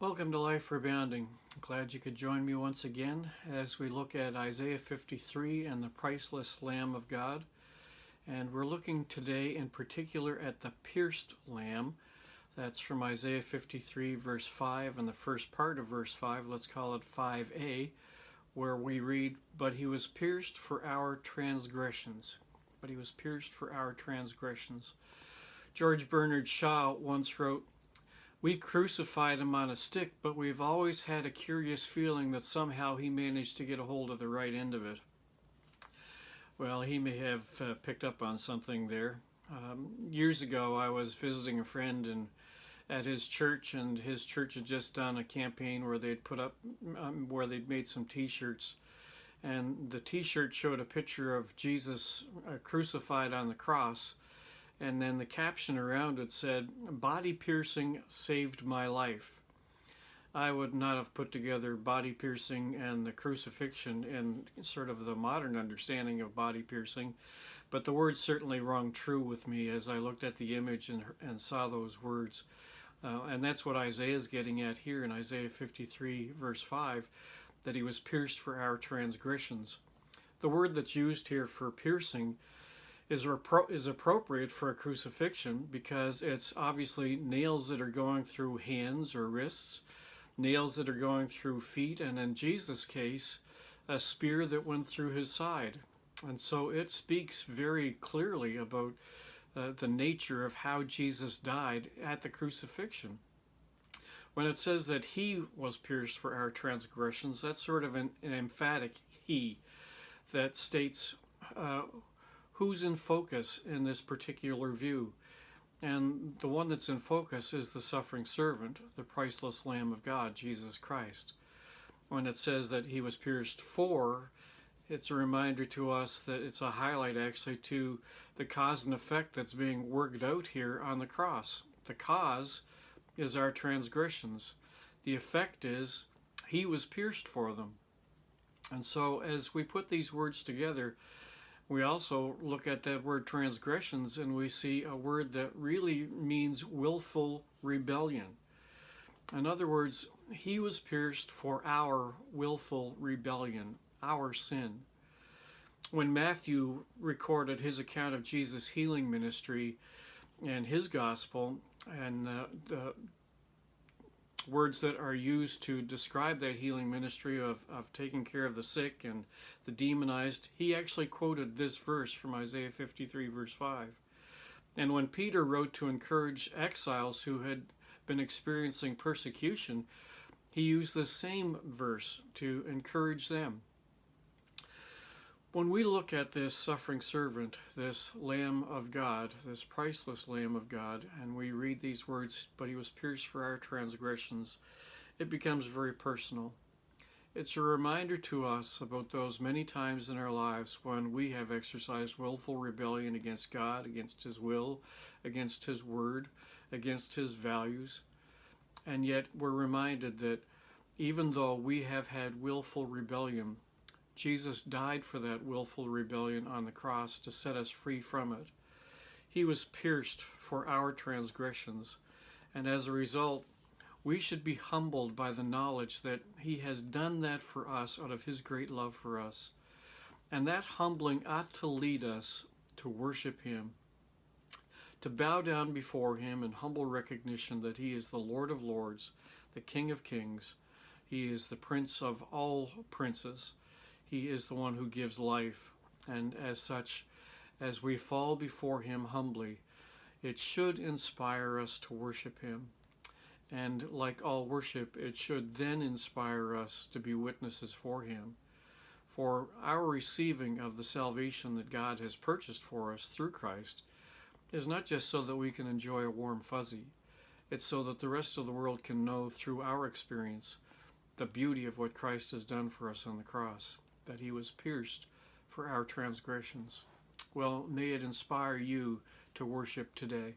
Welcome to Life Rebounding. Glad you could join me once again as we look at Isaiah 53 and the Priceless Lamb of God. And we're looking today in particular at the pierced lamb. That's from Isaiah 53 verse 5 and the first part of verse 5, let's call it 5a, where we read, "But he was pierced for our transgressions." But he was pierced for our transgressions. George Bernard Shaw once wrote, "We crucified him on a stick, but we've always had a curious feeling that somehow he managed to get a hold of the right end of it." Well, he may have picked up on something there. Years ago, I was visiting a friend at his church, and his church had just done a campaign where they'd made some T-shirts, and the T-shirt showed a picture of Jesus crucified on the cross. And then the caption around it said, "Body piercing saved my life." I would not have put together body piercing and the crucifixion in sort of the modern understanding of body piercing, but the words certainly rung true with me as I looked at the image and saw those words. And that's what Isaiah is getting at here in Isaiah 53 verse 5, that he was pierced for our transgressions. The word that's used here for piercing is appropriate for a crucifixion because it's obviously nails that are going through hands or wrists, nails that are going through feet, and in Jesus' case, a spear that went through his side. And so it speaks very clearly about the nature of how Jesus died at the crucifixion. When it says that he was pierced for our transgressions, that's sort of an emphatic he that states who's in focus in this particular view. And the one that's in focus is the suffering servant, the priceless Lamb of God, Jesus Christ. When it says that he was pierced for, it's a reminder to us that it's a highlight actually to the cause and effect that's being worked out here on the cross. The cause is our transgressions. The effect is he was pierced for them. And so as we put these words together, we also look at that word transgressions and we see a word that really means willful rebellion. In other words, he was pierced for our willful rebellion, our sin. When Matthew recorded his account of Jesus' healing ministry and his gospel, and the words that are used to describe that healing ministry of taking care of the sick and the demonized, he actually quoted this verse from Isaiah 53 verse 5. And when Peter wrote to encourage exiles who had been experiencing persecution, he used the same verse to encourage them. When we look at this suffering servant, this Lamb of God, this priceless Lamb of God, and we read these words, "But he was pierced for our transgressions," it becomes very personal. It's a reminder to us about those many times in our lives when we have exercised willful rebellion against God, against his will, against his word, against his values. And yet we're reminded that even though we have had willful rebellion, Jesus died for that willful rebellion on the cross to set us free from it. He was pierced for our transgressions, and as a result, we should be humbled by the knowledge that he has done that for us out of his great love for us. And that humbling ought to lead us to worship him, to bow down before him in humble recognition that he is the Lord of Lords, the King of Kings. He is the Prince of all princes. He is the one who gives life, and as such, as we fall before him humbly, it should inspire us to worship him. And like all worship, it should then inspire us to be witnesses for him. For our receiving of the salvation that God has purchased for us through Christ is not just so that we can enjoy a warm fuzzy. It's so that the rest of the world can know through our experience the beauty of what Christ has done for us on the cross, that he was pierced for our transgressions. Well, may it inspire you to worship today.